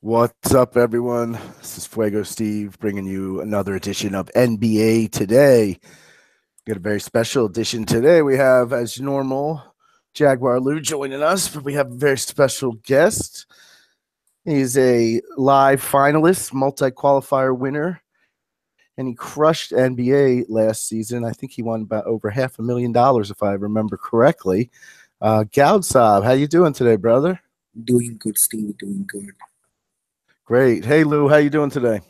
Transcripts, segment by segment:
What's up, everyone? This is Fuego Steve bringing you another edition of NBA Today. We got a very special edition today. We have, as normal, Jaguar Lou joining us, but we have a very special guest. He's a live finalist, multi-qualifier winner, and he crushed NBA last season. I think he won about over $500,000, if I remember correctly. Goudsaab, how you doing today, brother? Doing good, Steve. Doing good. Great. Hey, Lou, how you doing today?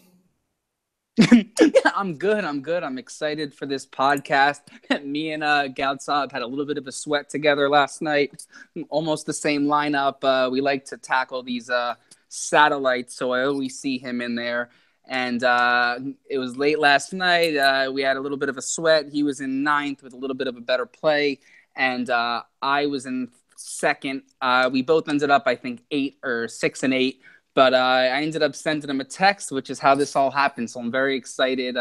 I'm good. I'm good. I'm excited for this podcast. Me and Goudsaab had a little bit of a sweat together last night. Almost the same lineup. We like to tackle these satellites, so I always see him in there. And it was late last night. We had a little bit of a sweat. He was in ninth with a little bit of a better play, and I was in second. We both ended up, I think, 8 or 6 and 8. But I ended up sending him a text, which is how this all happened. So I'm very excited.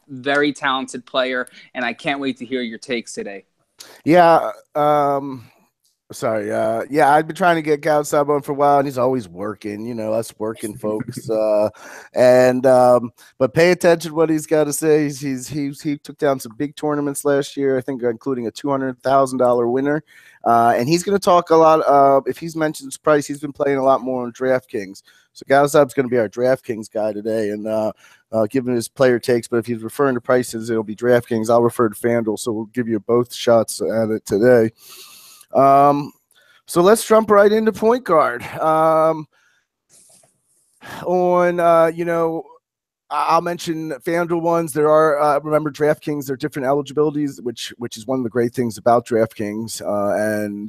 Very talented player, and I can't wait to hear your takes today. Yeah. Sorry. Yeah, I've been trying to get Goudsaab on for a while, and he's always working. You know, us working folks. But pay attention to what he's got to say. He took down some big tournaments last year. I think including a $200,000 winner. And he's going to talk a lot. If he's mentioned his price, he's been playing a lot more on DraftKings. So Goudsaab's going to be our DraftKings guy today, and giving his player takes. But if he's referring to prices, it'll be DraftKings. I'll refer to FanDuel. So we'll give you both shots at it today. So let's jump right into point guard. I'll mention FanDuel ones. There are remember DraftKings. There are different eligibilities, which is one of the great things about DraftKings, and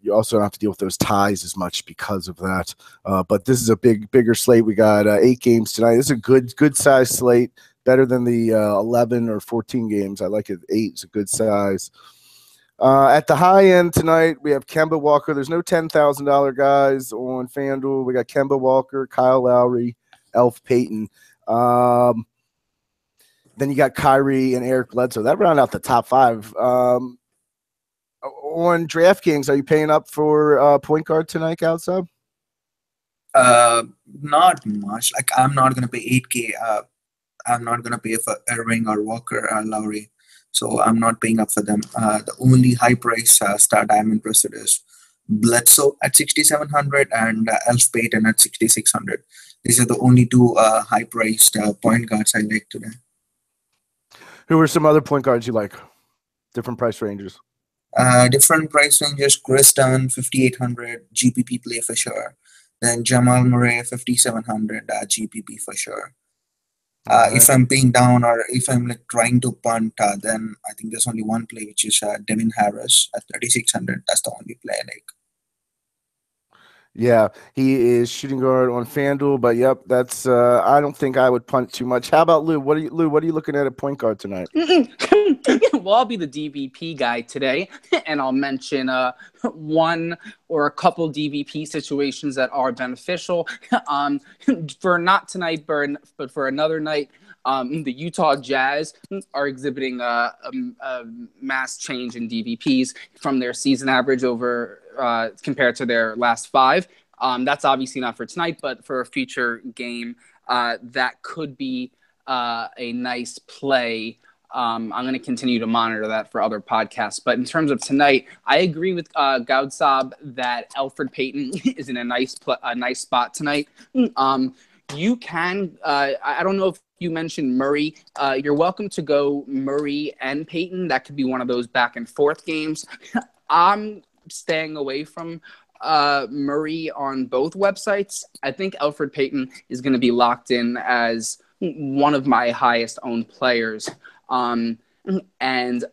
you also don't have to deal with those ties as much because of that. But this is a bigger slate. We got 8 games tonight. This is a good size slate, better than the 11 or 14 games. I like it. 8 is a good size. At the high end tonight, we have Kemba Walker. There's no $10,000 guys on FanDuel. We got Kemba Walker, Kyle Lowry, Elf Payton. Then you got Kyrie and Eric Bledsoe. That round out the top 5. On DraftKings, are you paying up for point guard tonight, Goudsaab? Not much. Like I'm not gonna pay 8K. I'm not gonna pay for Irving or Walker or Lowry. So I'm not paying up for them. The only high price start I'm interested is Bledsoe at 6,700 and Elf Payton at 6,600. These are the only two high priced point guards I like today. Who are some other point guards you like? Different price ranges. Different price ranges: Chris Dunn 5,800 GPP play for sure. Then Jamal Murray 5,700 GPP for sure. If I'm paying down or if I'm like trying to punt, then I think there's only one play, which is Devin Harris at 3,600. That's the only play I like. Yeah, he is shooting guard on FanDuel, but yep, that's I don't think I would punt too much. How about Lou? What are you looking at point guard tonight? Well, I'll be the DVP guy today, and I'll mention one or a couple DVP situations that are beneficial. For not tonight, but for another night. The Utah Jazz are exhibiting a mass change in DVPs from their season average over compared to their last 5. That's obviously not for tonight, but for a future game, that could be a nice play. I'm going to continue to monitor that for other podcasts. But in terms of tonight, I agree with Goudsaab that Elfrid Payton is in a nice spot tonight. You can, I don't know if you mentioned Murray. You're welcome to go Murray and Payton. That could be one of those back and forth games. I'm staying away from Murray on both websites. I think Elfrid Payton is going to be locked in as one of my highest owned players. And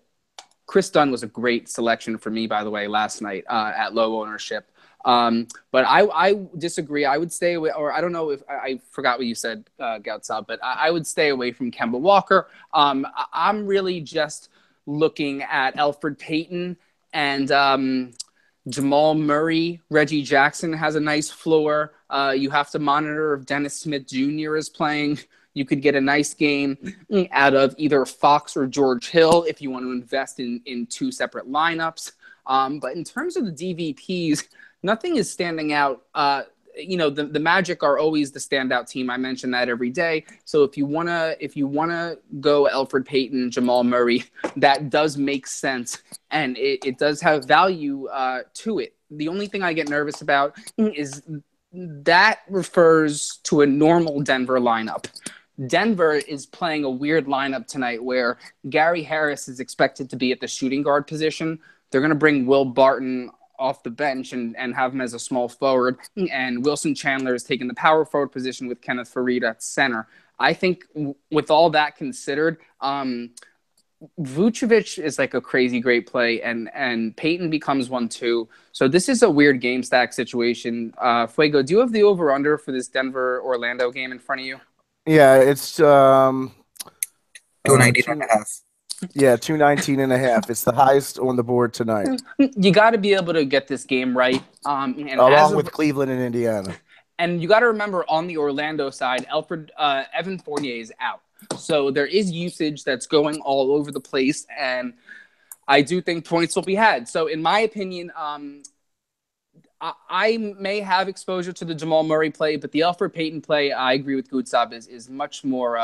Chris Dunn was a great selection for me, by the way, last night at low ownership. But I disagree. I would stay away, or I don't know if I forgot what you said, Goudsaab, but I would stay away from Kemba Walker. I'm really just looking at Elfrid Payton and Jamal Murray. Reggie Jackson has a nice floor. You have to monitor if Dennis Smith Jr. is playing. You could get a nice game out of either Fox or George Hill if you want to invest in 2 separate lineups. But in terms of the DVPs, nothing is standing out the Magic are always the standout team. I mention that every day. So if you wanna go Elfrid Payton, Jamal Murray, that does make sense, and it does have value to it. The only thing I get nervous about is that refers to a normal Denver lineup. Denver is playing a weird lineup tonight where Gary Harris is expected to be at the shooting guard position. They're going to bring Will Barton off the bench and have him as a small forward. And Wilson Chandler is taking the power forward position with Kenneth Faried at center. I think with all that considered, Vucevic is like a crazy great play, and Peyton becomes one too. So this is a weird game stack situation. Fuego, do you have the over-under for this Denver-Orlando game in front of you? Yeah, it's 219.5. Yeah, 219.5. It's the highest on the board tonight. You got to be able to get this game right. And along with Cleveland and Indiana. And you got to remember on the Orlando side, Evan Fournier is out. So there is usage that's going all over the place, and I do think points will be had. So in my opinion, I may have exposure to the Jamal Murray play, but the Elfrid Payton play, I agree with Goudsaab, is much more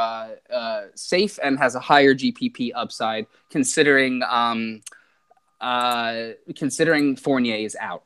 safe and has a higher GPP upside, considering Fournier is out.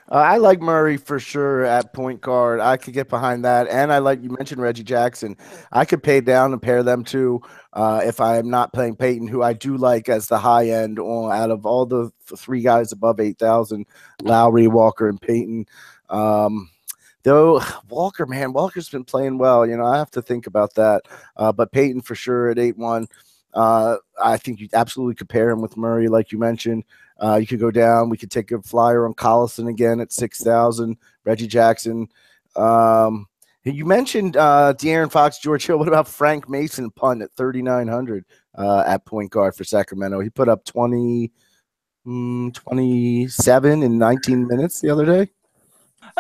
I like Murray for sure at point guard. I could get behind that. And I like, you mentioned Reggie Jackson. I could pay down and pair them too if I'm not playing Peyton, who I do like as the high end out of all the three guys above 8,000, Lowry, Walker, and Peyton. Though Walker, man, Walker's been playing well. I have to think about that. But Peyton for sure at 8-1. I think you absolutely could pair him with Murray, like you mentioned. You could go down. We could take a flyer on Collison again at 6,000. Reggie Jackson. You mentioned De'Aaron Fox, George Hill. What about Frank Mason punt at 3,900 at point guard for Sacramento? He put up 27 in 19 minutes the other day.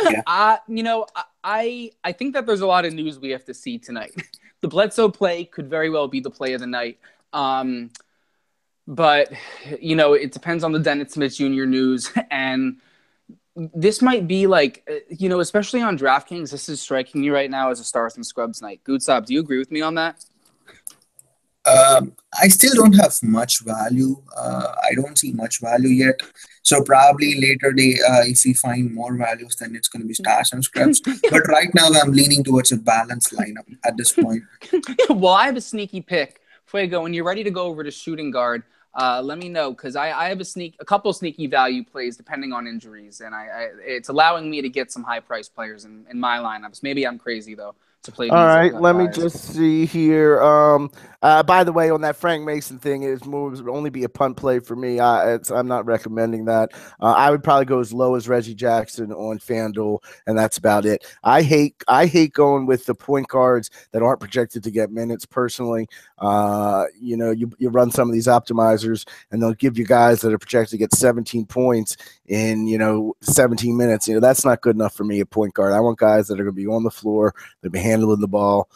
Yeah. I think that there's a lot of news we have to see tonight. The Bledsoe play could very well be the play of the night. But, it depends on the Dennis Smith Jr. news. And this might be like, especially on DraftKings, this is striking me right now as a Stars and Scrubs night. Goudsaab, do you agree with me on that? I still don't have much value. I don't see much value yet. So probably later day, if we find more values, then it's going to be Stars and Scrubs. But right now, I'm leaning towards a balanced lineup at this point. Well, I have a sneaky pick. Fuego, when you're ready to go over to shooting guard, let me know, because I have a couple sneaky value plays depending on injuries, and it's allowing me to get some high price players in my lineups. Maybe I'm crazy though to play. All right, let me just see here. By the way, on that Frank Mason thing, it would only be a punt play for me. I'm not recommending that. I would probably go as low as Reggie Jackson on FanDuel, and that's about it. I hate going with the point guards that aren't projected to get minutes. Personally, you run some of these optimizers, and they'll give you guys that are projected to get 17 points in 17 minutes. That's not good enough for me at point guard. I want guys that are going to be on the floor, that be handling the ball.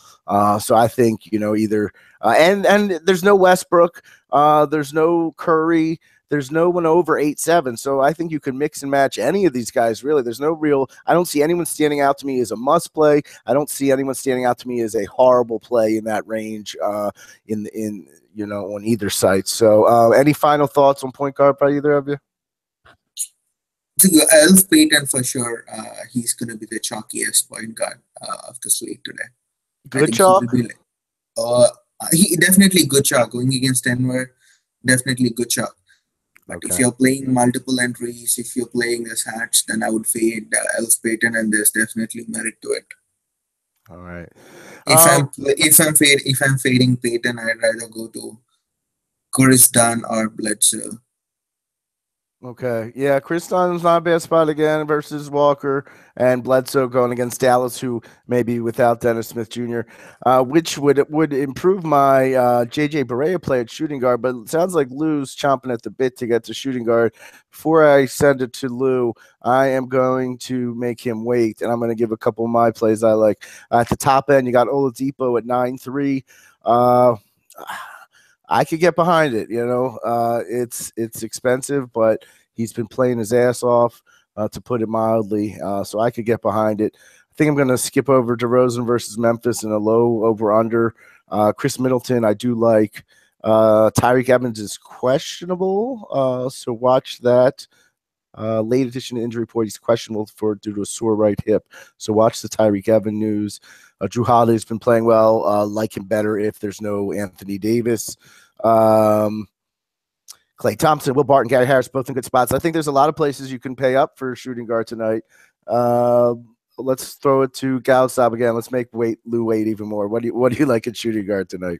So I think either and there's no Westbrook, there's no Curry, there's no one over 8-7. So I think you can mix and match any of these guys. Really, there's no real. I don't see anyone standing out to me as a must play. I don't see anyone standing out to me as a horrible play in that range. On either site. So any final thoughts on point guard by either of you? Elf Payton for sure. He's going to be the chalkiest point guard of the slate today. Good chalk? He definitely good chalk. Going against Denver, definitely good chalk. But okay. If you're playing multiple entries, if you're playing as hats, then I would fade Elf Payton, and there's definitely merit to it. All right. If I'm fading Payton, I'd rather go to Chris Dunn or Bledsoe. Okay. Yeah, Chris Dunn's not a bad spot again versus Walker, and Bledsoe going against Dallas, who maybe without Dennis Smith Jr., which would improve my JJ Barea play at shooting guard, but it sounds like Lou's chomping at the bit to get to shooting guard. Before I send it to Lou, I am going to make him wait, and I'm going to give a couple of my plays I like. At the top end, you got Oladipo at 9-3. I could get behind it. It's expensive, but he's been playing his ass off, to put it mildly. So I could get behind it. think I'm going to skip over DeRozan versus Memphis in a low over-under. Chris Middleton, I do like. Tyreek Evans is questionable, so watch that. Late addition to injury report, he's questionable due to a sore right hip. So watch the Tyreek Evans news. Drew Holiday's been playing well. Like him better if there's no Anthony Davis. Klay Thompson, Will Barton, Gary Harris, both in good spots. I think there's a lot of places you can pay up for shooting guard tonight. Let's throw it to Goudsaab again. Let's make Lou wait even more. What do you like at shooting guard tonight?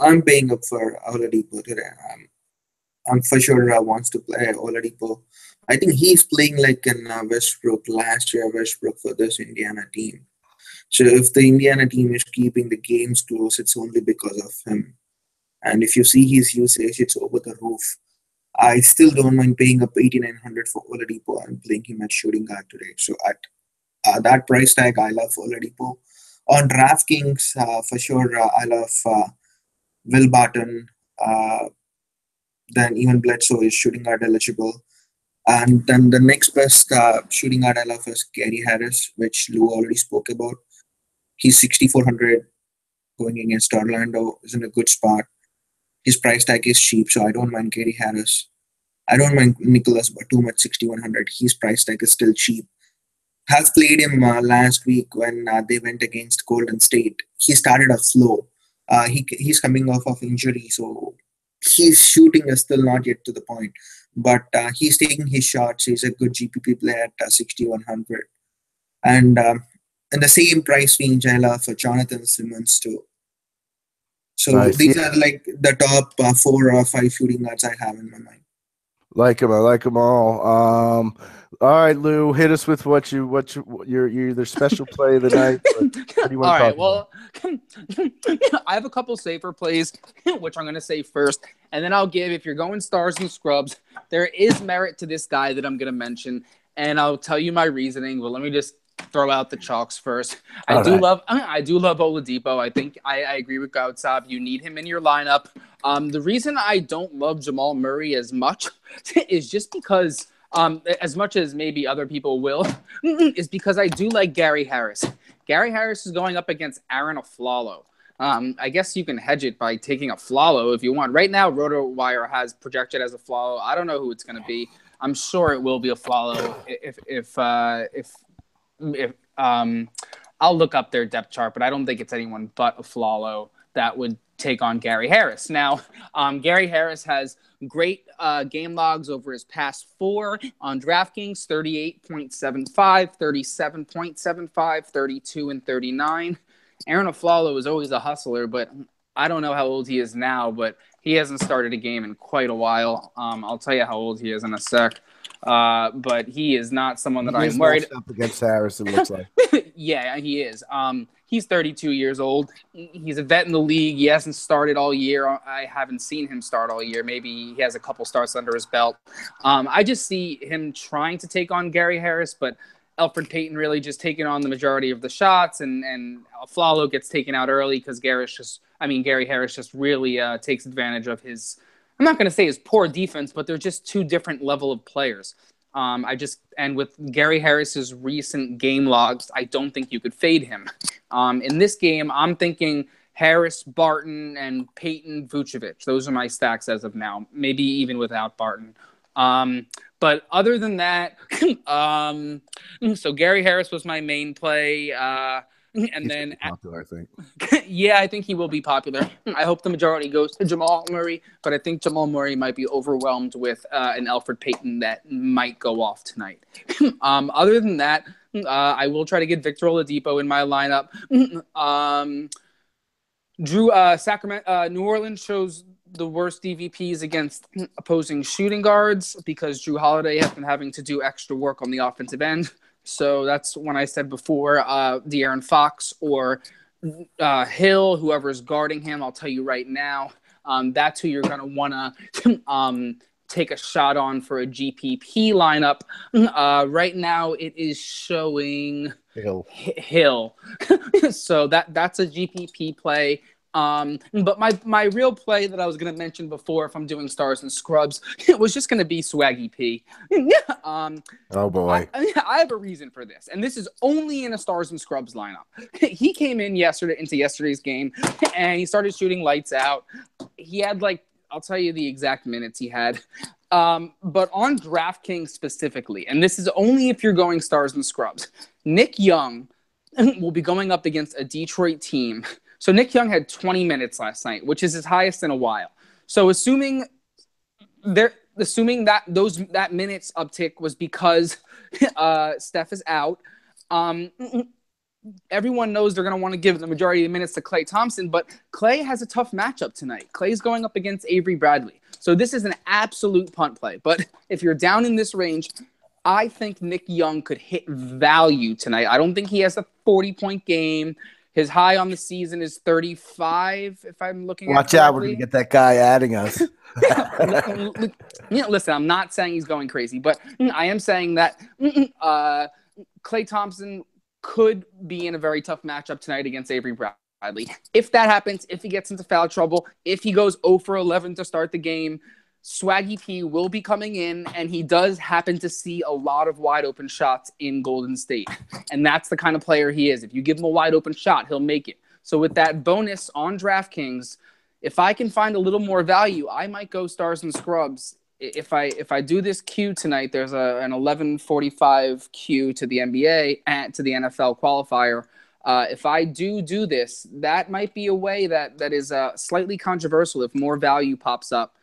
I'm paying up for Oladipo today. I'm for sure wants to play Oladipo. I think he's playing like in Westbrook last year, Westbrook for this Indiana team. So if the Indiana team is keeping the games close, it's only because of him. And if you see his usage, it's over the roof. I still don't mind paying up $8,900 for Oladipo and playing him at shooting guard today. So at that price tag, I love Oladipo. On DraftKings, for sure, I love Will Barton. Then even Bledsoe is shooting guard eligible. And then the next best shooting guard I love is Gary Harris, which Lou already spoke about. He's 6,400 going against Orlando, is in a good spot. His price tag is cheap, so I don't mind Gary Harris. I don't mind Nicholas Batum at 6,100. His price tag is still cheap. Have played him last week when they went against Golden State. He started off slow. He's coming off of injury, so his shooting is still not yet to the point. But he's taking his shots. He's a good GPP player at 6,100. And in the same price range, I love Jonathan Simmons too. So nice. These are like the top 4 or 5 shooting guards I have in my mind. I like them all. All right, Lou, hit us with what your either special play of the night. What do you want to talk about? I have a couple safer plays, which I'm going to say first, and then I'll give. If you're going stars and scrubs, there is merit to this guy that I'm going to mention, and I'll tell you my reasoning. But let me just throw out the chalks first. I do love Oladipo. I think I agree with Goudsaab. You need him in your lineup. The reason I don't love Jamal Murray as much is just because, as much as maybe other people will, is because I do like Gary Harris. Gary Harris is going up against Aaron Aflalo. I guess you can hedge it by taking Aflalo if you want. Right now, RotoWire has projected as Aflalo. I don't know who it's going to be. I'm sure it will be Aflalo if I'll look up their depth chart, but I don't think it's anyone but Aflalo that would take on Gary Harris. Now, Gary Harris has great game logs over his past 4 on DraftKings: 38.75, 37.75, 32, and 39. Aaron Aflalo is always a hustler, but I don't know how old he is now, but he hasn't started a game in quite a while. I'll tell you how old he is in a sec. But he is not someone that I'm worried up against Harris. It looks like. Yeah, he is. He's 32 years old. He's a vet in the league. He hasn't started all year. I haven't seen him start all year. Maybe he has a couple starts under his belt. I just see him trying to take on Gary Harris, but Elfrid Payton really just taking on the majority of the shots, and Aflalo gets taken out early because Gary Harris just really takes advantage of his. I'm not going to say his poor defense, but they're just 2 different level of players. And with Gary Harris's recent game logs, I don't think you could fade him. In this game, I'm thinking Harris, Barton, and Payton, Vucevic. Those are my stacks as of now, maybe even without Barton. But other than that, so Gary Harris was my main play. And then popular, I think. Yeah, I think he will be popular. I hope the majority goes to Jamal Murray, but I think Jamal Murray might be overwhelmed with an Elfrid Payton that might go off tonight. Other than that, I will try to get Victor Oladipo in my lineup. New Orleans shows the worst DVPs against opposing shooting guards because Drew Holiday has been having to do extra work on the offensive end. So that's when I said before, De'Aaron Fox or Hill, whoever's guarding him, I'll tell you right now, that's who you're going to want to take a shot on for a GPP lineup. Right now, it is showing Hill. So that's a GPP play But my real play that I was going to mention before, if I'm doing stars and scrubs, it was just going to be Swaggy P. Oh boy, I have a reason for this, and this is only in a stars and scrubs lineup. He came in into yesterday's game, and he started shooting lights out. He had I'll tell you the exact minutes he had. But on DraftKings specifically, and this is only if you're going stars and scrubs, Nick Young will be going up against a Detroit team. So Nick Young had 20 minutes last night, which is his highest in a while. So assuming that minutes uptick was because Steph is out, everyone knows they're going to want to give the majority of the minutes to Klay Thompson, but Klay has a tough matchup tonight. Klay's going up against Avery Bradley. So this is an absolute punt play. But if you're down in this range, I think Nick Young could hit value tonight. I don't think he has a 40-point game. His high on the season is 35, if I'm looking Watch at out, we're going to get that guy adding us. Listen, I'm not saying he's going crazy, but I am saying that Klay Thompson could be in a very tough matchup tonight against Avery Bradley. If that happens, if he gets into foul trouble, if he goes 0 for 11 to start the game, Swaggy P will be coming in, and he does happen to see a lot of wide open shots in Golden State. And that's the kind of player he is. If you give him a wide open shot, he'll make it. So with that bonus on DraftKings, if I can find a little more value, I might go stars and scrubs. If I do this queue tonight, there's an 11:45 queue to the NBA and to the NFL qualifier. If I do this, that might be a way that is slightly controversial if more value pops up.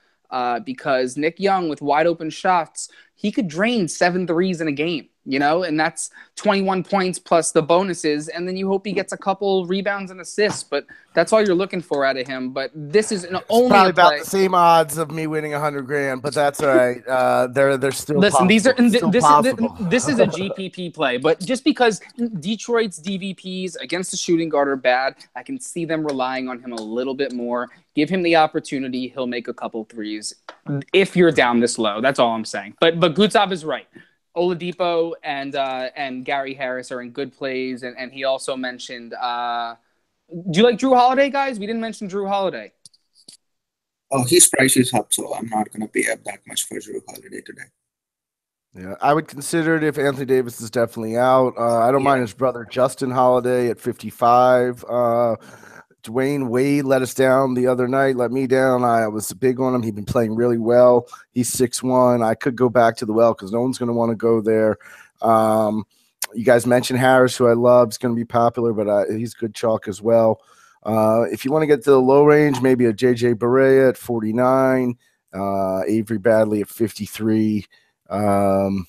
Because Nick Young with wide open shots, he could drain 7 threes in a game, and that's 21 points plus the bonuses. And then you hope he gets a couple rebounds and assists, but that's all you're looking for out of him. But this is only probably about the same odds of me winning $100,000, but that's all right. They're still listen. possible. This is a GPP play, but just because Detroit's DVPs against the shooting guard are bad, I can see them relying on him a little bit more. Give him the opportunity; he'll make a couple threes. If you're down this low, that's all I'm saying. But Goudsaab is right. Oladipo and Gary Harris are in good plays, and he also mentioned. Do you like Drew Holiday, guys? We didn't mention Drew Holiday. Oh, his price is up, so I'm not going to pay up that much for Drew Holiday today. Yeah, I would consider it if Anthony Davis is definitely out. I don't mind his brother Justin Holiday at 55. Dwayne Wade let us down the other night, let me down. I was big on him. He's been playing really well. He's 6'1". I could go back to the well because no one's going to want to go there. You guys mentioned Harris, who I love. Is going to be popular, but he's good chalk as well. If you want to get to the low range, maybe a J.J. Barea at 49, Avery Bradley at 53. You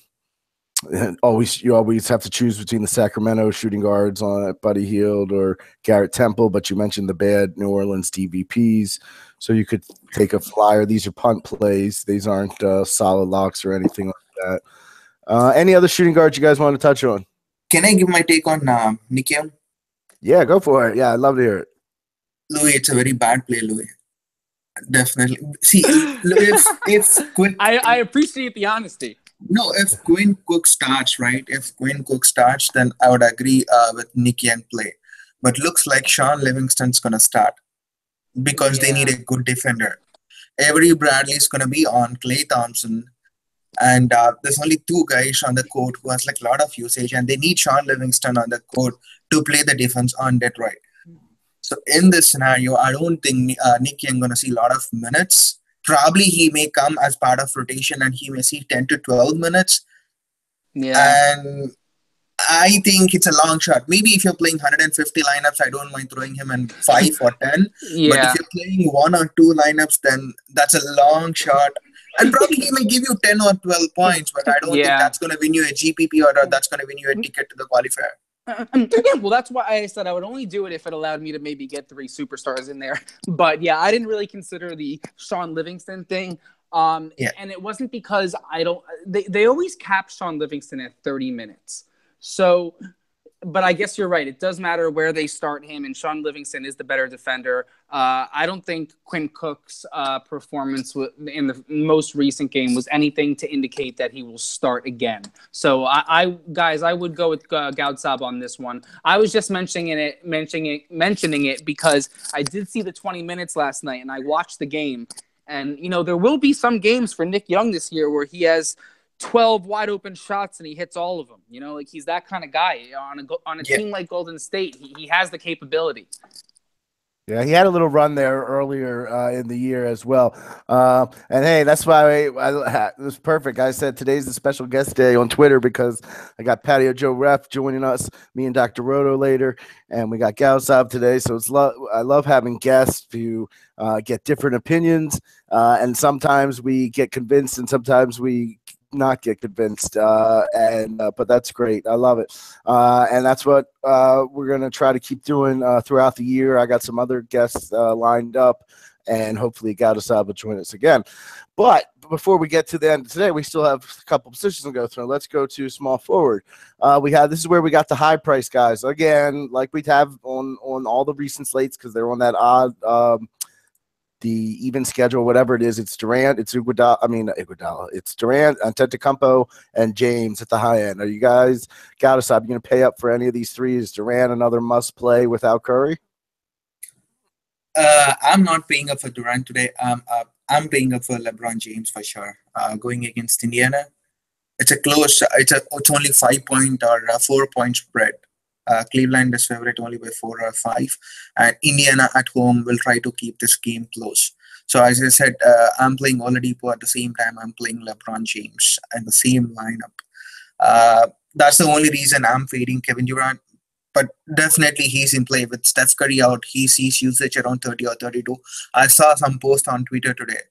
always have to choose between the Sacramento shooting guards on Buddy Hield or Garrett Temple, but you mentioned the bad New Orleans DVPs, so you could take a flyer. These are punt plays. These aren't solid locks or anything like that. Any other shooting guards you guys want to touch on? Can I give my take on Nick Young? Yeah, go for it. Yeah, I'd love to hear it. Louis, it's a very bad play, Louis. Definitely. See, if Quinn, I appreciate the honesty. No, if Quinn Cook starts, right? If Quinn Cook starts, then I would agree with Nick Young play. But looks like Sean Livingston's going to start because they need a good defender. Avery Bradley's going to be on Klay Thompson. And there's only 2 guys on the court who has a lot of usage, and they need Sean Livingston on the court to play the defense on Detroit. So in this scenario, I don't think Nick Young going to see a lot of minutes. Probably he may come as part of rotation, and he may see 10 to 12 minutes. Yeah. And I think it's a long shot. Maybe if you're playing 150 lineups, I don't mind throwing him in 5 or 10. Yeah. But if you're playing 1 or 2 lineups, then that's a long shot. And probably he may give you 10 or 12 points, but I don't think that's going to win you a GPP or that's going to win you a ticket to the qualifier. Well, that's why I said I would only do it if it allowed me to maybe get 3 superstars in there. But yeah, I didn't really consider the Sean Livingston thing. And it wasn't because I don't. They always cap Sean Livingston at 30 minutes. So but I guess you're right. It does matter where they start him, and Sean Livingston is the better defender. I don't think Quinn Cook's performance in the most recent game was anything to indicate that he will start again. So, guys, I would go with Goudsaab on this one. I was just mentioning it because I did see the 20 minutes last night, and I watched the game. And there will be some games for Nick Young this year where he has 12 wide open shots and he hits all of them. Like he's that kind of guy on a team like Golden State. He has the capability. Yeah, he had a little run there earlier in the year as well. And hey, that's why it was perfect. I said today's the special guest day on Twitter because I got Patio Joe Ref joining us, me and Dr. Roto later, and we got Goudsaab today. So I love having guests who get different opinions, and sometimes we get convinced and sometimes we not get convinced, but that's great. I love it, and that's what we're gonna try to keep doing throughout the year. I got some other guests lined up, and hopefully Goudsaab will join us again. But before we get to the end of today, we still have a couple positions to go through. Let's go to small forward. This is where we got the high price guys again, like we have on all the recent slates because they're on that odd. The even schedule, whatever it is, it's Durant, it's Iguodala, it's Durant, Antetokounmpo, and James at the high end. Are you guys, Goudsaab, you going to pay up for any of these three? Is Durant another must play without Curry? I'm not paying up for Durant today. I'm paying up for LeBron James for sure. Going against Indiana, it's only 5 point or 4 point spread. Cleveland is favorite only by 4 or 5, and Indiana at home will try to keep this game close. So as I said, I'm playing Oladipo at the same time. I'm playing LeBron James in the same lineup. That's the only reason I'm fading Kevin Durant. But definitely he's in play with Steph Curry out. He sees usage around 30 or 32. I saw some post on Twitter today.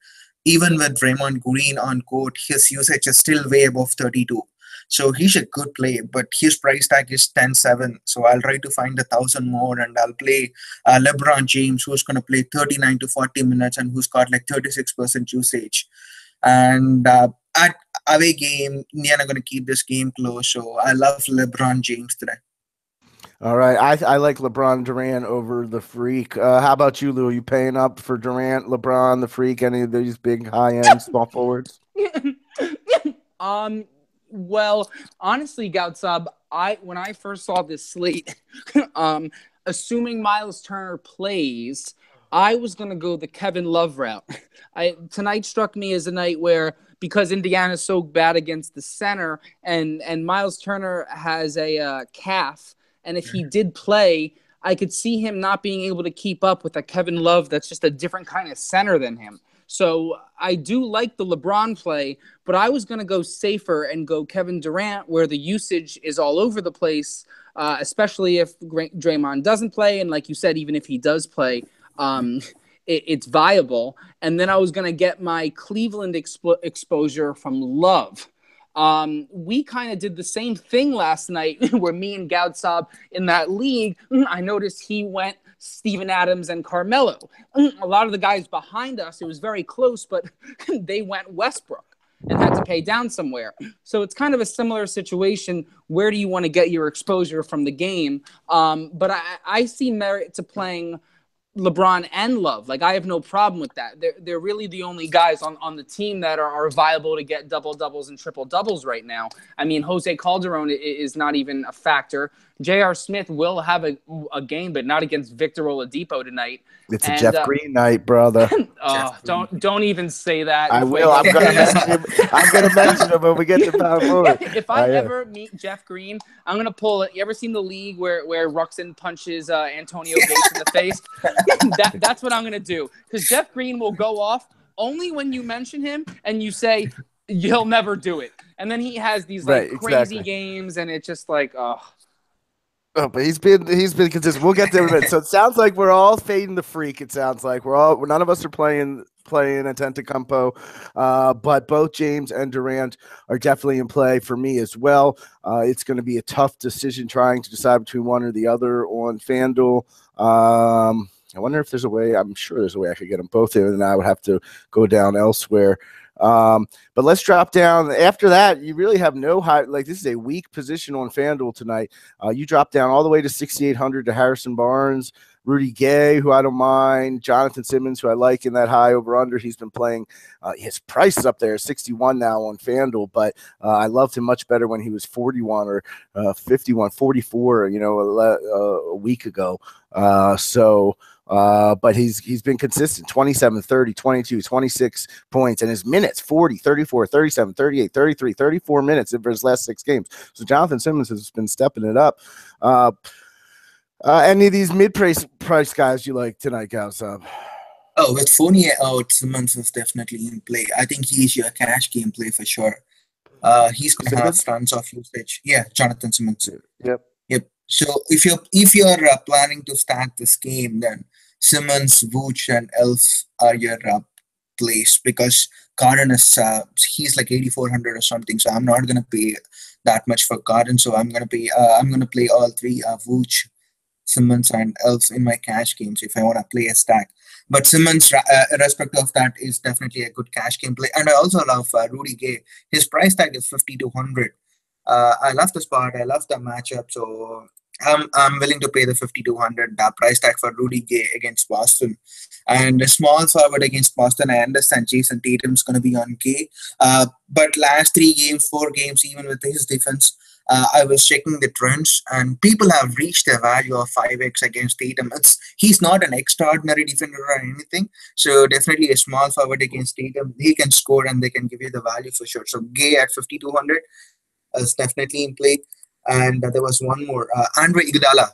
Even with Draymond Green on court, his usage is still way above 32. So he's a good play, but his price tag is 10-7. So I'll try to find 1,000 more, and I'll play LeBron James, who's going to play 39 to 40 minutes and who's got like 36% usage. And at away game, Indiana going to keep this game close. So I love LeBron James today. All right, I like LeBron Durant over the Freak. How about you, Lou? Are you paying up for Durant, LeBron, the Freak, any of these big high-end small forwards? Well, honestly, Goudsaab, when I first saw this slate, assuming Miles Turner plays, I was going to go the Kevin Love route. Tonight struck me as a night where, because Indiana's so bad against the center, and Miles Turner has a calf, and if he did play, I could see him not being able to keep up with a Kevin Love that's just a different kind of center than him. So I do like the LeBron play, but I was going to go safer and go Kevin Durant, where the usage is all over the place, especially if Draymond doesn't play. And like you said, even if he does play, it's viable. And then I was going to get my Cleveland exposure from Love. We kind of did the same thing last night where me and Goudsaab in that league, I noticed he went Steven Adams and Carmelo. A lot of the guys behind us, it was very close, but they went Westbrook and had to pay down somewhere. So it's kind of a similar situation. Where do you want to get your exposure from the game? But I see merit to playing LeBron and Love. Like, I have no problem with that. They're really the only guys on the team that are viable to get double-doubles and triple-doubles right now. I mean, Jose Calderon is not even a factor. J.R. Smith will have a game, but not against Victor Oladipo tonight. It's a Jeff Green night, brother. Don't even say that. I will. I'm going to mention him when we get to power forward. If I ever meet Jeff Green, I'm going to pull it. You ever seen the league where Ruxin punches Antonio Gates in the face? That's what I'm going to do. Because Jeff Green will go off only when you mention him and you say, he'll never do it. And then he has these crazy games, and it's just like, oh. Oh, but he's been consistent. We'll get there in a minute. So it sounds like we're all fading the Freak. It sounds like none of us are playing Antetokounmpo, but both James and Durant are definitely in play for me as well. It's going to be a tough decision trying to decide between one or the other on FanDuel. I wonder if there's a way. I'm sure there's a way I could get them both in, and I would have to go down elsewhere. But let's drop down. After that, you really have no high. Like, this is a weak position on FanDuel tonight. You drop down all the way to 6,800 to Harrison Barnes, Rudy Gay, who I don't mind, Jonathan Simmons, who I like in that high over under. He's been playing. His price is up there, 61 now on FanDuel, but I loved him much better when he was 41 or 51, 44, a week ago. But he's been consistent, 27, 30, 22, 26 points, and his minutes, 40, 34, 37, 38, 33, 34 minutes for his last 6 games. So Jonathan Simmons has been stepping it up. Any of these mid-price guys you like tonight, Goudsaab? Oh, with Fournier out, Simmons is definitely in play. I think he's your cash game play for sure. He's going to have tons of usage. Yeah, Jonathan Simmons. Yep. So if you're planning to start this game, then Simmons, Vooch, and Elf are your plays, because Garden is he's like 8,400 or something. So I'm not going to pay that much for Garden. So I'm going to play all 3 Vooch, Simmons, and Elf in my cash games if I want to play a stack. But Simmons, irrespective of that, is definitely a good cash game play. And I also love Rudy Gay. His price tag is 5,200. I love the spot. I love the matchup. So I'm willing to pay the 5,200 price tag for Rudy Gay against Boston. And a small forward against Boston, I understand Jason Tatum's going to be on Gay. But last 3 games, 4 games, even with his defense, I was checking the trends, and people have reached a value of 5x against Tatum. He's not an extraordinary defender or anything. So definitely a small forward against Tatum. He can score and they can give you the value for sure. So Gay at 5,200 is definitely in play. And there was one more, Andre Iguodala.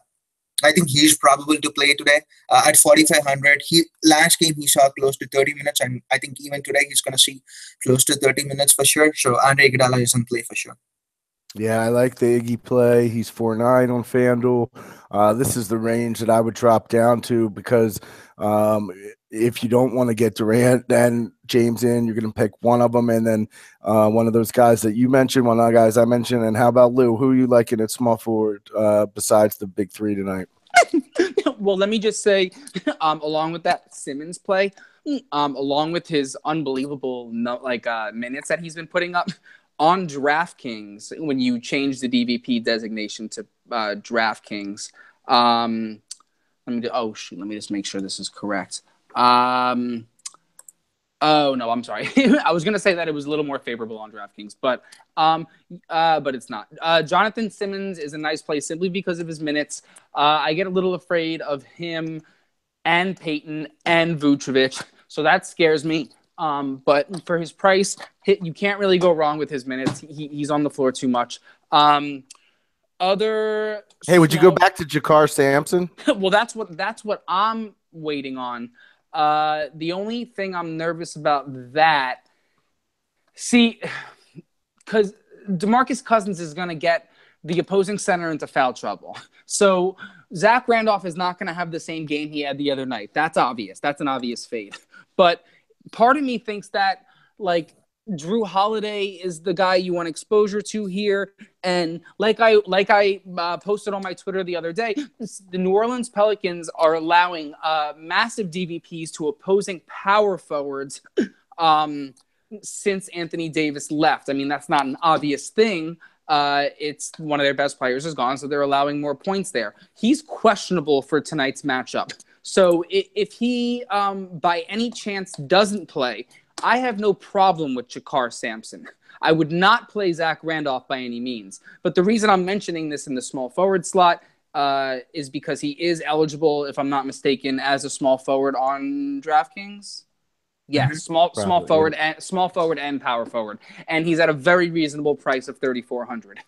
I think he's probable to play today at 4,500. Last game he saw close to 30 minutes, and I think even today he's going to see close to 30 minutes for sure. So Andre Iguodala is in play for sure. Yeah, I like the Iggy play. He's 4.9 on FanDuel. This is the range that I would drop down to, because if you don't want to get Durant and James in, you're going to pick one of them, and then one of those guys that you mentioned, one of the guys I mentioned. And how about Lou? Who are you liking at small forward besides the big 3 tonight? Well, let me just say, along with that Simmons play, along with his unbelievable minutes that he's been putting up, on DraftKings, when you change the DVP designation to DraftKings, let me just make sure this is correct. Oh no, I'm sorry. I was gonna say that it was a little more favorable on DraftKings, but it's not. Jonathan Simmons is a nice play simply because of his minutes. I get a little afraid of him and Peyton and Vucevic, so that scares me. But for his price, you can't really go wrong with his minutes. He's on the floor too much. Would you go back to Jakar Sampson? Well, that's what I'm waiting on. The only thing I'm nervous about that, because DeMarcus Cousins is going to get the opposing center into foul trouble. So Zach Randolph is not going to have the same game he had the other night. That's obvious. That's an obvious fade. But part of me thinks that, like, Drew Holiday is the guy you want exposure to here. And like I posted on my Twitter the other day, the New Orleans Pelicans are allowing massive DVPs to opposing power forwards since Anthony Davis left. I mean, that's not an obvious thing. It's one of their best players is gone, so they're allowing more points there. He's questionable for tonight's matchup. So if he, by any chance, doesn't play, I have no problem with Jakar Sampson. I would not play Zach Randolph by any means. But the reason I'm mentioning this in the small forward slot is because he is eligible, if I'm not mistaken, as a small forward on DraftKings. Yeah, small forward and power forward, and he's at a very reasonable price of 3,400.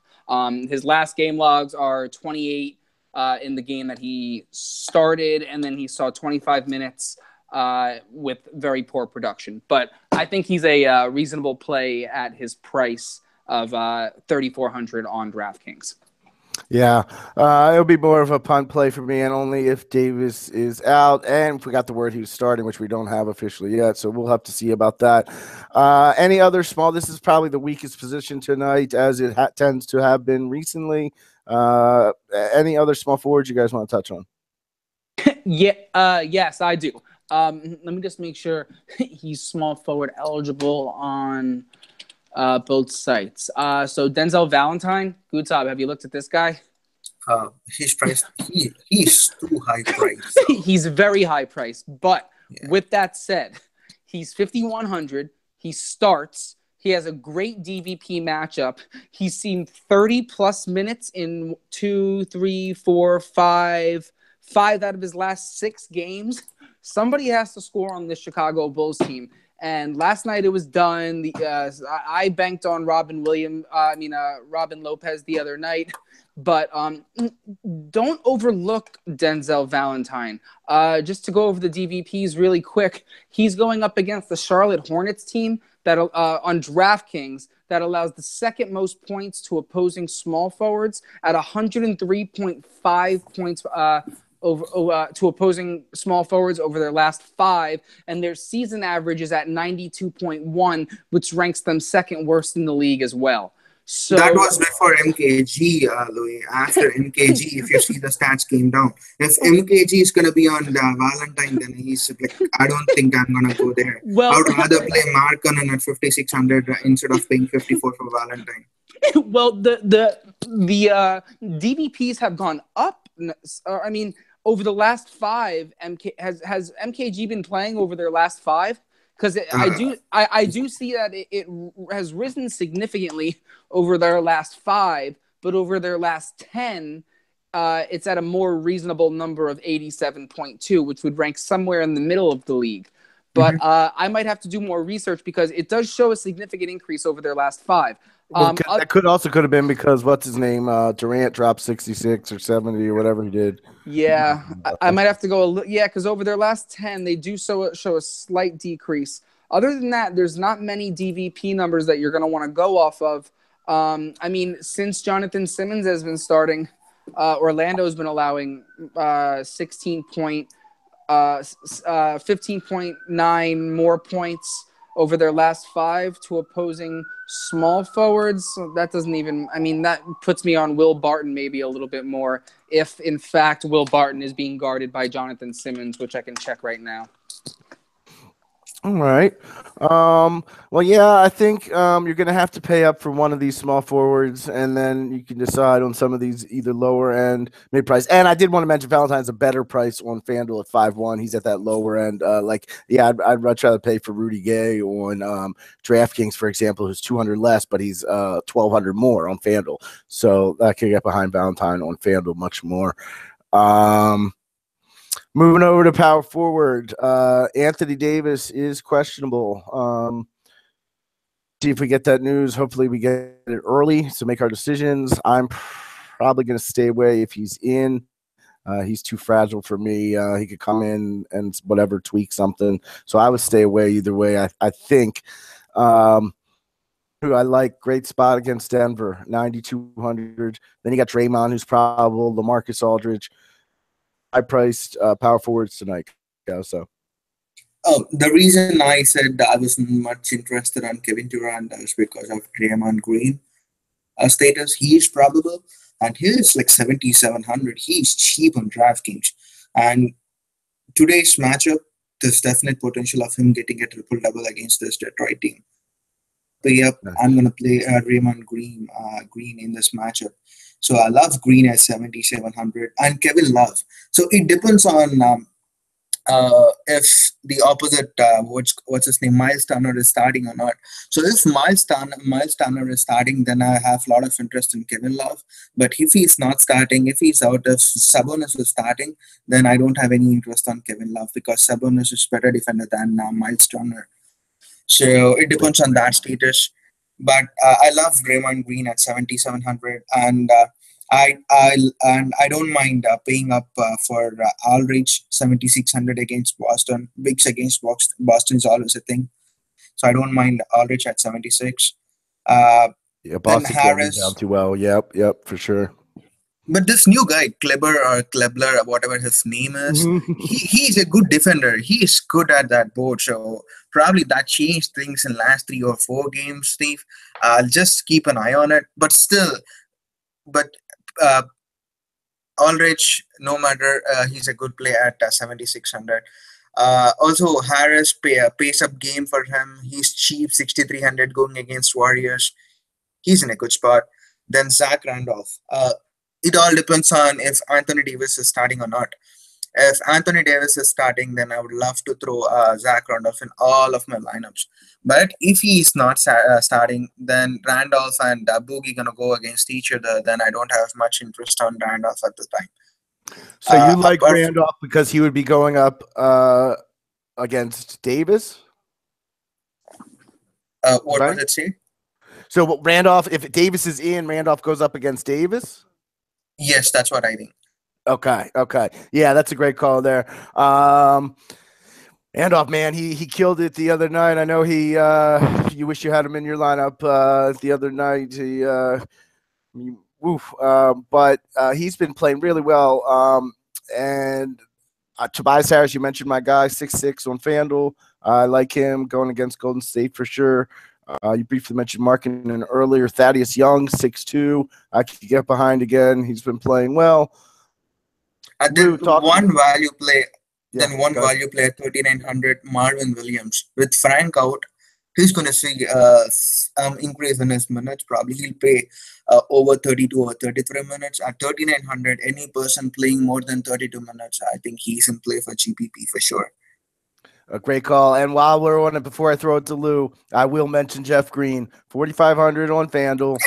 His last game logs are 28 in the game that he started, and then he saw 25 minutes with very poor production. But I think he's a reasonable play at his price of 3,400 on DraftKings. Yeah, it'll be more of a punt play for me, and only if Davis is out and if we got the word he was starting, which we don't have officially yet, so we'll have to see about that. Any other small? This is probably the weakest position tonight, as it tends to have been recently. Any other small forwards you guys want to touch on? Yes, I do. Let me just make sure he's small forward eligible on both sites. So Denzel Valentine, Goudsaab, have you looked at this guy? His price, he's too high priced. So. He's very high priced. But Yeah. with that said, he's 5,100. He starts. He has a great DVP matchup. He's seen 30 plus minutes in 2, 3, 4, 5 out of his last 6 games. Somebody has to score on this Chicago Bulls team. And last night it was done. I banked on Robin Lopez the other night. But don't overlook Denzel Valentine. Just to go over the DVPs really quick, he's going up against the Charlotte Hornets team that on DraftKings that allows the second most points to opposing small forwards at 103.5 points to opposing small forwards over their last 5, and their season average is at 92.1, which ranks them second worst in the league as well. So that was before MKG, Louis. After MKG, if you see the stats came down. If MKG is going to be on Valentine, then he's like, I don't think I'm going to go there. Well, I would rather play Markkanen at 5,600 instead of paying 54 for Valentine. Well, the DVPs have gone up. I mean, over the last 5, has MKG been playing over their last 5? Because I do see that it has risen significantly over their last 5, but over their last 10, it's at a more reasonable number of 87.2, which would rank somewhere in the middle of the league. But I might have to do more research because it does show a significant increase over their last 5. That could have been because what's his name? Durant dropped 66 or 70 or whatever he did. Yeah, I might have to go. Because over their last 10, they do show a slight decrease. Other than that, there's not many DVP numbers that you're going to want to go off of. I mean, since Jonathan Simmons has been starting, Orlando's been allowing 15.9 more points over their last 5 to opposing small forwards. So that doesn't even, I mean, that puts me on Will Barton maybe a little bit more if, in fact, Will Barton is being guarded by Jonathan Simmons, which I can check right now. All right. Well, yeah, I think you're going to have to pay up for one of these small forwards, and then you can decide on some of these either lower end, mid price. And I did want to mention Valentine's a better price on FanDuel at 5-1. He's at that lower end. I'd much rather pay for Rudy Gay on DraftKings, for example, who's 200 less, but he's 1,200 more on FanDuel. So I can get behind Valentine on FanDuel much more. Moving over to power forward, Anthony Davis is questionable. See if we get that news. Hopefully we get it early to make our decisions. I'm probably going to stay away if he's in. He's too fragile for me. He could come in and whatever, tweak something. So I would stay away either way. I think who I like, great spot against Denver, 9,200. Then you got Draymond, who's probable, LaMarcus Aldridge. High-priced power forwards tonight. So, the reason I said I wasn't much interested on Kevin Durant is because of Draymond Green status. He is probable, and he is like 7,700. He's cheap on DraftKings, and today's matchup, there's definite potential of him getting a triple-double against this Detroit team. Pay up. I'm gonna play Draymond Green in this matchup. So I love Green at 7,700 and Kevin Love. So it depends on if the opposite, what's his name, Miles Turner is starting or not. So if Miles Turner is starting, then I have a lot of interest in Kevin Love. But if he's not starting, if he's out, if Sabonis is starting, then I don't have any interest on Kevin Love because Sabonis is better defender than Miles Turner. So it depends on that status. But I love Draymond Green at 7,700, and I don't mind paying up for Aldridge 7,600 against Boston. Bigs against Boston is always a thing, so I don't mind Aldridge at 76. Boston's Harris down too well. Yep, for sure. But this new guy, Klebler, whatever his name is, he's a good defender. He's good at that board. So probably that changed things in last 3 or 4 games, Steve. I'll just keep an eye on it. But still, Aldridge, no matter, he's a good player at 7,600. Also, Harris pace up game for him. He's cheap, 6,300 going against Warriors. He's in a good spot. Then Zach Randolph. It all depends on if Anthony Davis is starting or not. If Anthony Davis is starting, then I would love to throw Zach Randolph in all of my lineups. But if he is not starting, then Randolph and Boogie gonna go against each other. Then I don't have much interest on Randolph at the time. So you like Randolph because he would be going up against Davis? What does it say? So Randolph, if Davis is in, Randolph goes up against Davis? Yes, that's what I think. Okay. Yeah, that's a great call there. Randolph, man, he killed it the other night. I know you wish you had him in your lineup the other night. But he's been playing really well. And Tobias Harris, you mentioned my guy, 6'6" on FanDuel. I like him going against Golden State for sure. You briefly mentioned Markkanen earlier. Thaddeus Young, 6'2". I could get behind again. He's been playing well. Then one value play at 3,900, Marvin Williams. With Frank out, he's going to see increase in his minutes. Probably he'll play over 32 or 33 minutes. At 3,900, any person playing more than 32 minutes, I think he's in play for GPP for sure. A great call. And while we're on it, before I throw it to Lou, I will mention Jeff Green, 4,500 on FanDuel.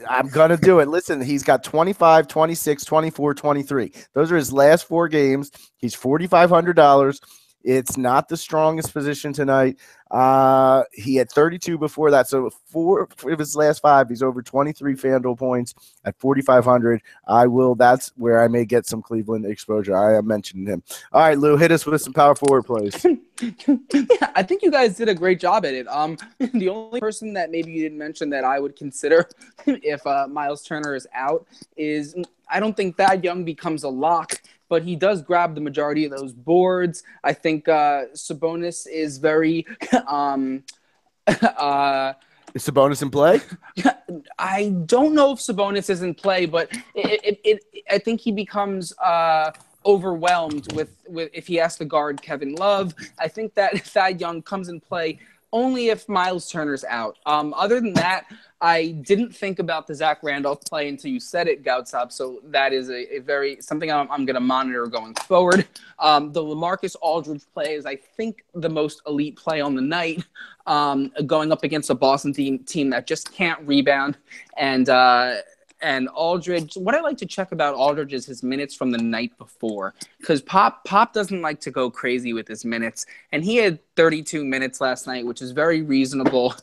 I'm going to do it. Listen, he's got 25, 26, 24, 23. Those are his last 4 games. He's $4,500. It's not the strongest position tonight. He had 32 before that. So 4 of his last 5, he's over 23 FanDuel points at 4,500. That's where I may get some Cleveland exposure. I am mentioning him. All right, Lou, hit us with some power forward plays. Yeah, I think you guys did a great job at it. The only person that maybe you didn't mention that I would consider if Miles Turner is out is I don't think Thad Young becomes a lock, but he does grab the majority of those boards. I think Sabonis is very Is Sabonis in play? I don't know if Sabonis is in play, but I think he becomes overwhelmed with if he has to guard Kevin Love. I think that Thad Young comes in play only if Miles Turner's out. Other than that, I didn't think about the Zach Randolph play until you said it, Goudsaab. So that is a very something I'm going to monitor going forward. The LaMarcus Aldridge play is, I think, the most elite play on the night, going up against a Boston team that just can't rebound. And Aldridge, what I like to check about Aldridge is his minutes from the night before, because Pop doesn't like to go crazy with his minutes, and he had 32 minutes last night, which is very reasonable.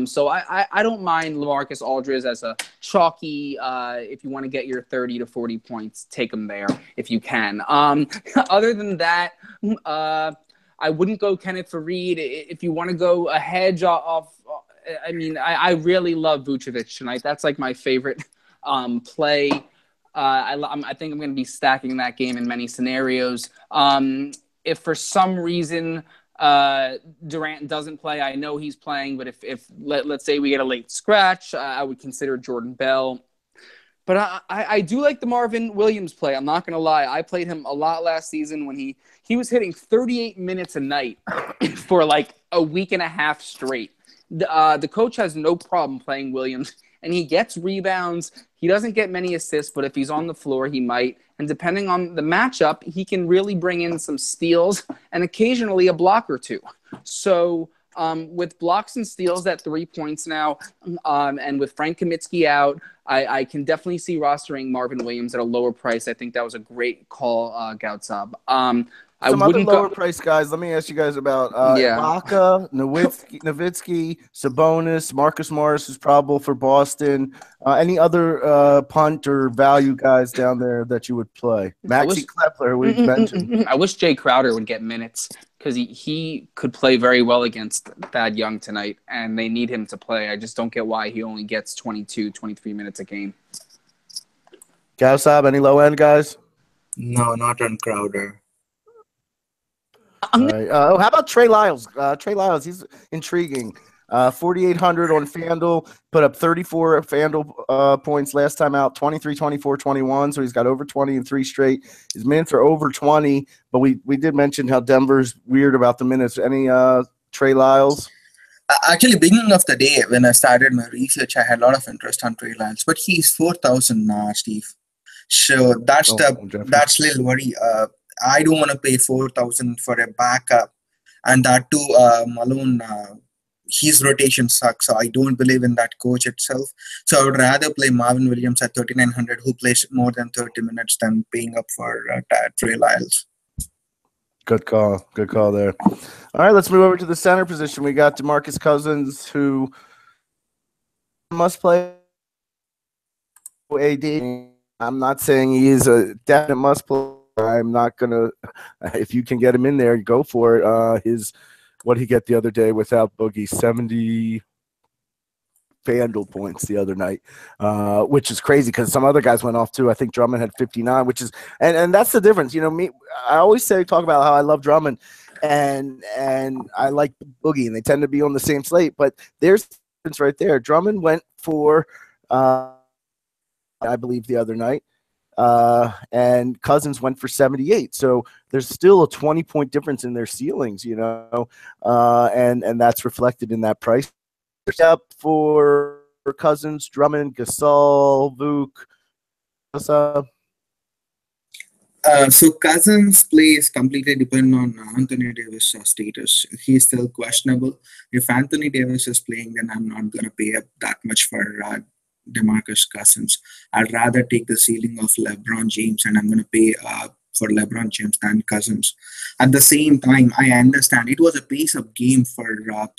So I don't mind LaMarcus Aldridge as a chalky. If you want to get your 30 to 40 points, take him there if you can. Other than that, I wouldn't go Kenneth Faried. If you want to go a hedge off, I mean, I really love Vucevic tonight. That's like my favorite play. I think I'm going to be stacking that game in many scenarios. If for some reason Durant doesn't play, I know he's playing, but if let's say we get a late scratch, I would consider Jordan Bell. But I do like the Marvin Williams play. I'm not going to lie. I played him a lot last season when he was hitting 38 minutes a night for like a week and a half straight. The coach has no problem playing Williams, and he gets rebounds. He doesn't get many assists, but if he's on the floor, he might. And depending on the matchup, he can really bring in some steals and occasionally a block or two. So with blocks and steals at 3 points now, and with Frank Kaminsky out, I can definitely see rostering Marvin Williams at a lower price. I think that was a great call, Goudsaab. Some other lower price guys. Let me ask you guys about Ibaka, Nowitzki, Sabonis, Marcus Morris is probable for Boston. Any other punt or value guys down there that you would play? Maxi Klepler, we mentioned. I wish Jay Crowder would get minutes because he could play very well against Thad Young tonight, and they need him to play. I just don't get why he only gets 22, 23 minutes a game. Goudsaab, any low-end guys? No, not on Crowder. All right. How about Trey Lyles? Trey Lyles, he's intriguing. 4,800 on FanDuel, put up 34 FanDuel points last time out, 23, 24, 21. So he's got over 20 in 3 straight. His minutes are over 20, but we did mention how Denver's weird about the minutes. Any Trey Lyles? Actually, beginning of the day, when I started my research, I had a lot of interest on Trey Lyles, but he's 4,000 now, Steve. So that's little worry. I don't want to pay 4,000 for a backup, and that too, Malone. His rotation sucks, so I don't believe in that coach itself. So I would rather play Marvin Williams at 3,900, who plays more than 30 minutes, than paying up for Trey Lyles. Good call. Good call there. All right, let's move over to the center position. We got DeMarcus Cousins, who must play AD. I'm not saying he is a definite must play. I'm not going to – if you can get him in there, go for it. What did he get the other day without Boogie? 70 FanDuel points the other night, which is crazy because some other guys went off too. I think Drummond had 59, which is and that's the difference. You know, I always talk about how I love Drummond and I like Boogie, and they tend to be on the same slate. But there's the difference right there. Drummond went for I believe the other night. And Cousins went for 78. So there's still a 20-point difference in their ceilings, you know, and that's reflected in that price. Up for Cousins, Drummond, Gasol, Vuk. So Cousins' play is completely dependent on Anthony Davis' status. He's still questionable. If Anthony Davis is playing, then I'm not going to pay up that much for DeMarcus Cousins. I'd rather take the ceiling of LeBron James, and I'm going to pay for LeBron James than Cousins. At the same time, I understand it was a pace-up game for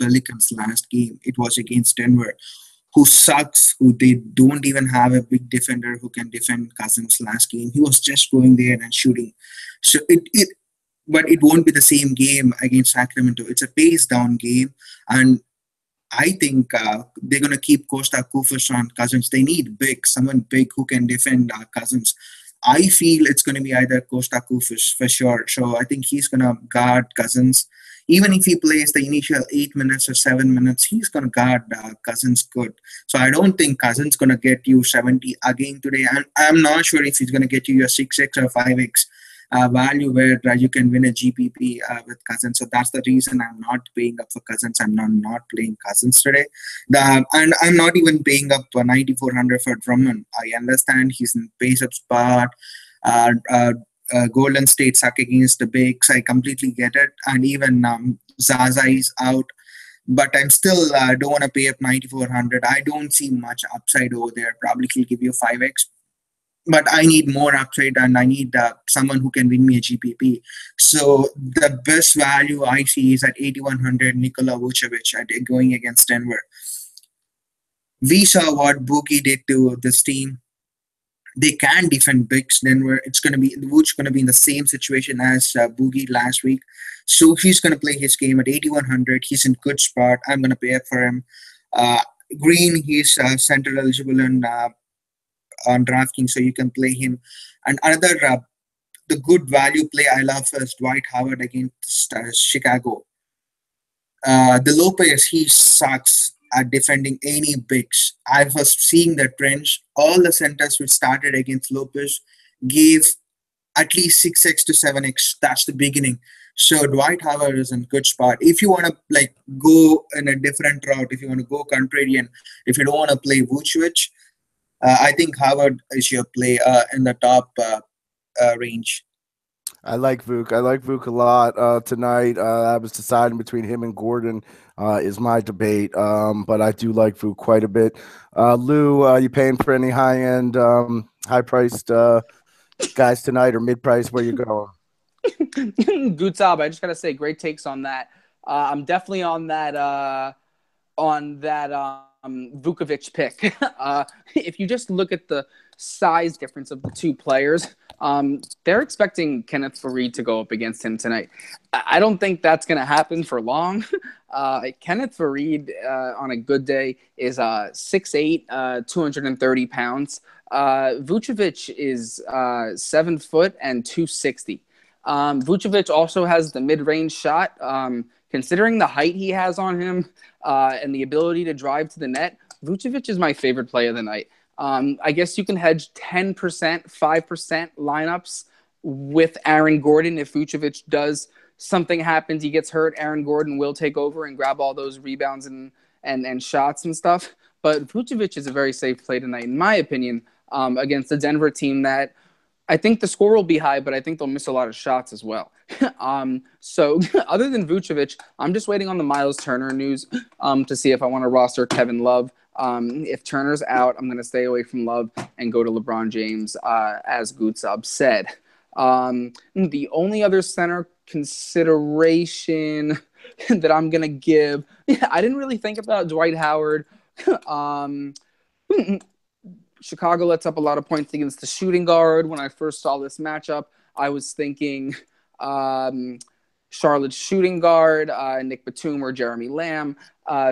Pelicans last game. It was against Denver, who sucks, who they don't even have a big defender who can defend Cousins last game. He was just going there and shooting. So but it won't be the same game against Sacramento. It's a pace-down game, and I think they're going to keep Costa Kufus on Cousins. They need someone big who can defend Cousins. I feel it's going to be either Costa Kufus for sure. So I think he's going to guard Cousins. Even if he plays the initial 8 minutes or 7 minutes, he's going to guard Cousins good. So I don't think Cousins going to get you 70 again today. And I'm not sure if he's going to get you your 6x or 5x value where you can win a GPP with Cousins. So that's the reason I'm not paying up for Cousins. I'm not playing Cousins today. And I'm not even paying up 9,400 for Drummond. I understand he's in pace-up spot. Golden State suck against the Bigs. I completely get it. And even Zaza is out. But I'm still don't want to pay up 9,400. I don't see much upside over there. Probably he'll give you 5x. But I need more upside, and I need someone who can win me a GPP. So the best value I see is at 8,100, Nikola Vucevic going against Denver. We saw what Boogie did to this team. They can defend bigs. Denver. It's going to be Vucevic going to be in the same situation as Boogie last week. So he's going to play his game at 8,100. He's in good spot. I'm going to pay up for him. Green, he's center eligible and on DraftKings, so you can play him. And another the good value play I love is Dwight Howard against Chicago. The Lopez, he sucks at defending any bigs. I was seeing the trends. All the centers which started against Lopez gave at least 6x to 7x. That's the beginning. So Dwight Howard is in good spot. If you want to go in a different route, if you want to go contrarian, if you don't want to play Vucevic, I think Howard is your play in the top range. I like Vuk. I like Vuk a lot tonight. I was deciding between him and Gordon is my debate, but I do like Vuk quite a bit. Lou, you paying for any high-end, high-priced guys tonight or mid-price? Where you going? Goudsaab, I just got to say, great takes on that. I'm definitely on that Vukovic pick. If you just look at the size difference of the two players, they're expecting Kenneth Faried to go up against him tonight. I don't think that's going to happen for long. Kenneth Faried on a good day is 6'8", 230 pounds. Vucevic is 7 foot and 260. Vucevic also has the mid-range shot. considering the height he has on him and the ability to drive to the net, Vucevic is my favorite play of the night. I guess you can hedge 10%, 5% lineups with Aaron Gordon. If Vucevic does, something happens, he gets hurt, Aaron Gordon will take over and grab all those rebounds and shots and stuff. But Vucevic is a very safe play tonight, in my opinion, against the Denver team that I think the score will be high, but I think they'll miss a lot of shots as well. So other than Vucevic, I'm just waiting on the Miles Turner news to see if I want to roster Kevin Love. If Turner's out, I'm going to stay away from Love and go to LeBron James, as Goudsaab said. The only other center consideration that I'm going to give, I didn't really think about Dwight Howard. Chicago lets up a lot of points against the shooting guard. When I first saw this matchup, I was thinking Charlotte's shooting guard, Nick Batum or Jeremy Lamb.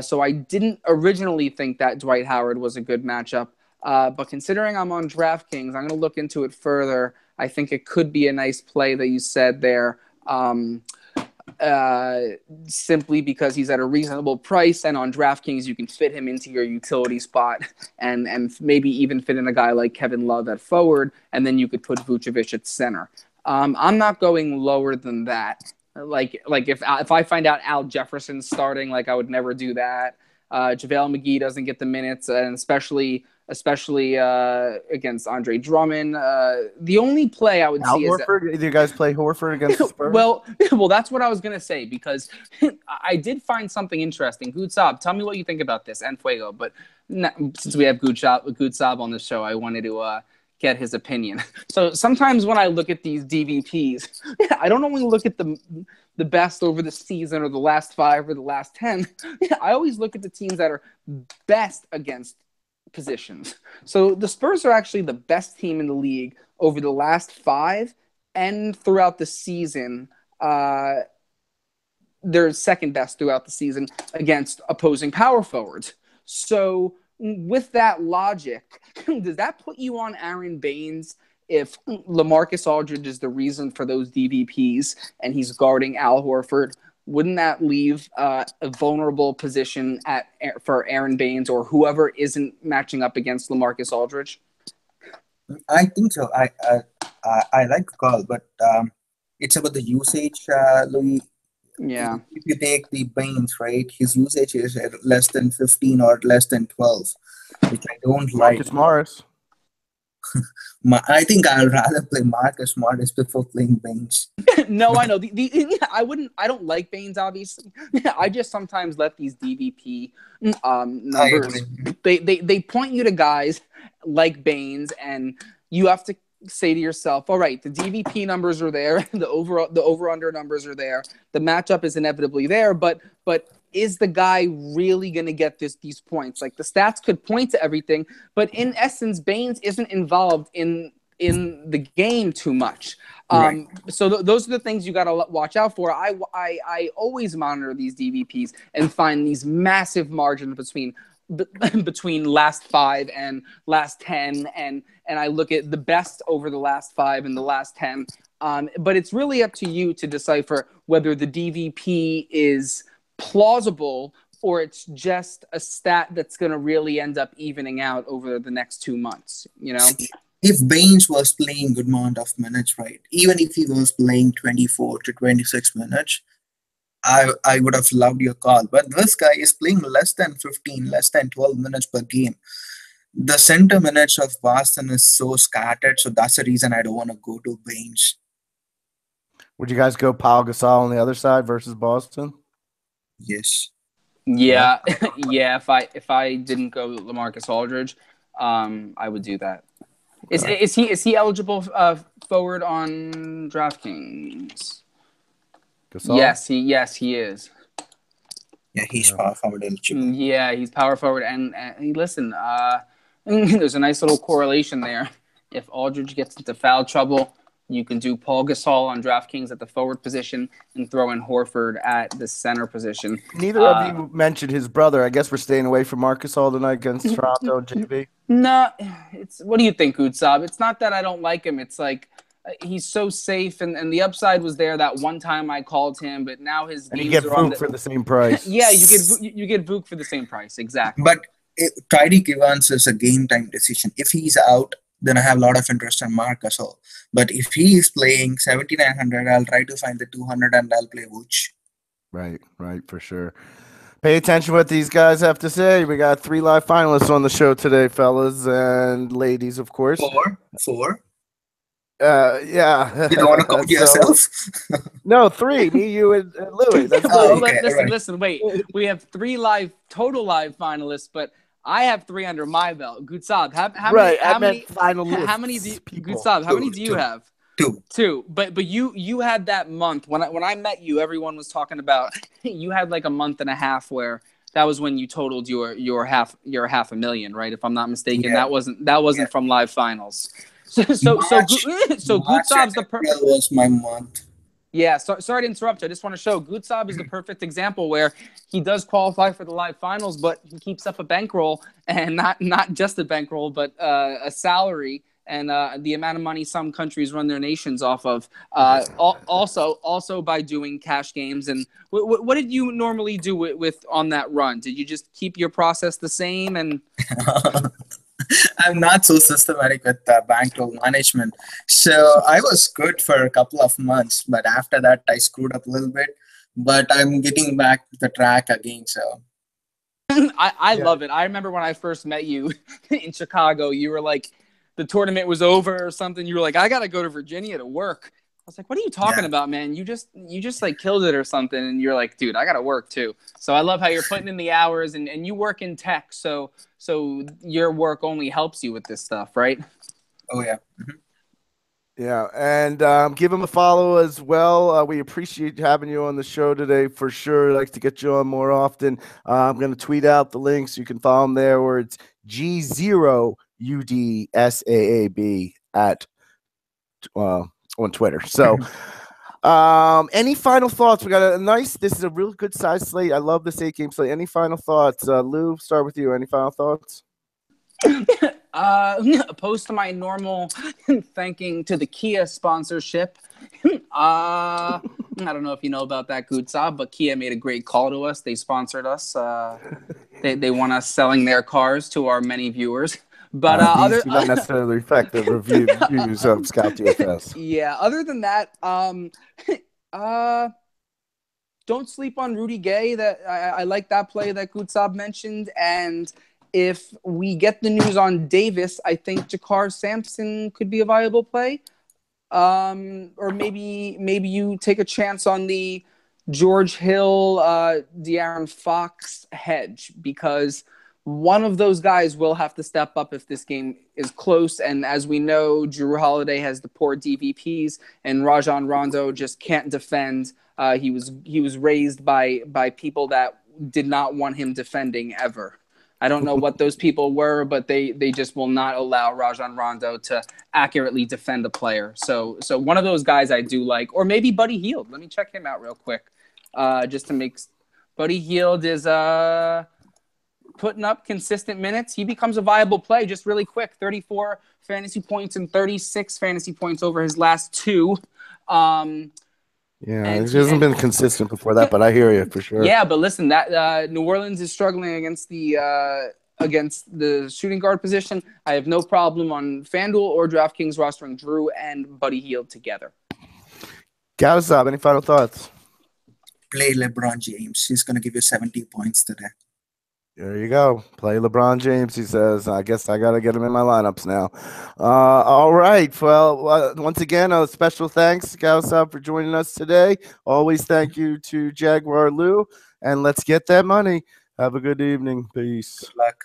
So I didn't originally think that Dwight Howard was a good matchup. But considering I'm on DraftKings, I'm going to look into it further. I think it could be a nice play that you said there, simply because he's at a reasonable price, and on DraftKings you can fit him into your utility spot and maybe even fit in a guy like Kevin Love at forward, and then you could put Vucevic at center. I'm not going lower than that. Like if I find out Al Jefferson's starting, I would never do that. JaVale McGee doesn't get the minutes, and especially against Andre Drummond. The only play I would see Horford? Do you guys play Horford against the Spurs? well, that's what I was going to say, because I did find something interesting. Goudsaab, tell me what you think about this, and Fuego. But since we have Goudsaab on the show, I wanted to get his opinion. So sometimes when I look at these DVPs, I don't only look at the best over the season or the last 5 or the last 10. I always look at the teams that are best against positions. So the Spurs are actually the best team in the league over the last 5 and throughout the season. They're second best throughout the season against opposing power forwards. So with that logic, does that put you on Aaron Baines if LaMarcus Aldridge is the reason for those DVPs and he's guarding Al Horford? Wouldn't that leave a vulnerable position for Aaron Baines or whoever isn't matching up against LaMarcus Aldridge? I think so. I like the call, but it's about the usage, Louis. Yeah. If you take the Baines, right, his usage is at less than 15 or less than 12, which I don't like. Marcus Morris. I think I'd rather play Marcus Morris before playing Baines. No, I know. I don't like Baines, obviously. I just sometimes let these DVP numbers. They point you to guys like Baines, and you have to say to yourself, all right, the DVP numbers are there, the over-under numbers are there, the matchup is inevitably there, but is the guy really going to get these points? The stats could point to everything, but in essence, Baines isn't involved in the game too much. Right. So those are the things you got to watch out for. I always monitor these DVPs and find these massive margins between last 5 and last 10, and I look at the best over the last 5 and the last 10. But it's really up to you to decipher whether the DVP is plausible or it's just a stat that's going to really end up evening out over the next 2 months, If Baines was playing good amount of minutes, right, even if he was playing 24 to 26 minutes, I would have loved your call. But this guy is playing less than 15, less than 12 minutes per game. The center minutes of Boston is so scattered, so that's the reason I don't want to go to Baines. Would you guys go Pau Gasol on the other side versus Boston? Yes. Yeah, yeah. If I didn't go LaMarcus Aldridge, I would do that. Okay. Is he eligible forward on DraftKings? Gasol? Yes, he is. Yeah, he's power forward eligible. Yeah, he's power forward, and listen, there's a nice little correlation there. If Aldridge gets into foul trouble, you can do Paul Gasol on DraftKings at the forward position and throw in Horford at the center position. Neither of you mentioned his brother. I guess we're staying away from Marcus all tonight against Toronto and JB. No, what do you think, Goudsaab? It's not that I don't like him. It's he's so safe, and the upside was there that one time I called him, but now his And you games get are on Vuk for the same price. Yeah, you get Vuk for the same price, exactly. But Tyreek Evans is a game time decision. If he's out, then I have a lot of interest in Mark Gasol. But if he is playing 7,900, I'll try to find the 200 and I'll play Vooch. Right, for sure. Pay attention to what these guys have to say. We got 3 live finalists on the show today, fellas and ladies, of course. 4. Yeah. You don't want to count yourself? No, 3. Me, you, and Louis. That's Listen, wait. We have 3 total live finalists, but I have 3 under my belt. Goudsaab, how many Goudsaab, how many do you have? 2. But you had that month when I met you, everyone was talking about you had like a month and a half where that was when you totaled your half a million, right? If I'm not mistaken, yeah. that wasn't from live finals. So Goudsaab's the that was my month. Yeah, sorry to interrupt you. I just want to show Goudsaab is the perfect example where he does qualify for the live finals, but he keeps up a bankroll, and not just a bankroll, but a salary and the amount of money some countries run their nations off of. Also by doing cash games. And what did you normally do with on that run? Did you just keep your process the same? And I'm not so systematic with bankroll management. So I was good for a couple of months, but after that I screwed up a little bit. But I'm getting back to the track again. So I love it. I remember when I first met you in Chicago, you were like, the tournament was over or something. You were like, I got to go to Virginia to work. I was like, what are you talking about, man? You just like killed it or something. And you're like, dude, I got to work too. So I love how you're putting in the hours and you work in tech. So your work only helps you with this stuff, right? Oh, yeah. Mm-hmm. Yeah, and give him a follow as well. We appreciate having you on the show today for sure. I'd like to get you on more often. I'm going to tweet out the links. You can follow him there where it's G0UDSAAB on Twitter. So any final thoughts? We got this is a real good size slate. I love this 8-game slate. Any final thoughts? Lou, start with you. Any final thoughts? Opposed to my normal thanking to the Kia sponsorship. I don't know if you know about that, Goudsaab, but Kia made a great call to us. They sponsored us. They want us selling their cars to our many viewers. But these do not necessarily reflect the reviews of Scout DFS. Yeah. Other than that, don't sleep on Rudy Gay. That I like that play that Goudsaab mentioned. And if we get the news on Davis, I think Jakar Sampson could be a viable play. Or maybe you take a chance on the George Hill, De'Aaron Fox hedge, because one of those guys will have to step up if this game is close. And as we know, Drew Holiday has the poor DVPs, and Rajon Rondo just can't defend. He was raised by people that did not want him defending ever. I don't know what those people were, but they just will not allow Rajon Rondo to accurately defend a player. So one of those guys I do like, or maybe Buddy Hield. Let me check him out real quick, just to make. Buddy Hield is putting up consistent minutes. He becomes a viable play just really quick. 34 fantasy points and 36 fantasy points over his last 2. Yeah, he hasn't been consistent before that, but I hear you for sure. Yeah, but listen, that New Orleans is struggling against the shooting guard position. I have no problem on FanDuel or DraftKings rostering Drew and Buddy Hield together. Goudsaab, any final thoughts? Play LeBron James. He's going to give you 70 points today. There you go. Play LeBron James, he says. I guess I got to get him in my lineups now. All right. Well, once again, a special thanks, Goudsaab, for joining us today. Always thank you to Jaguar Lou. And let's get that money. Have a good evening. Peace. Good luck.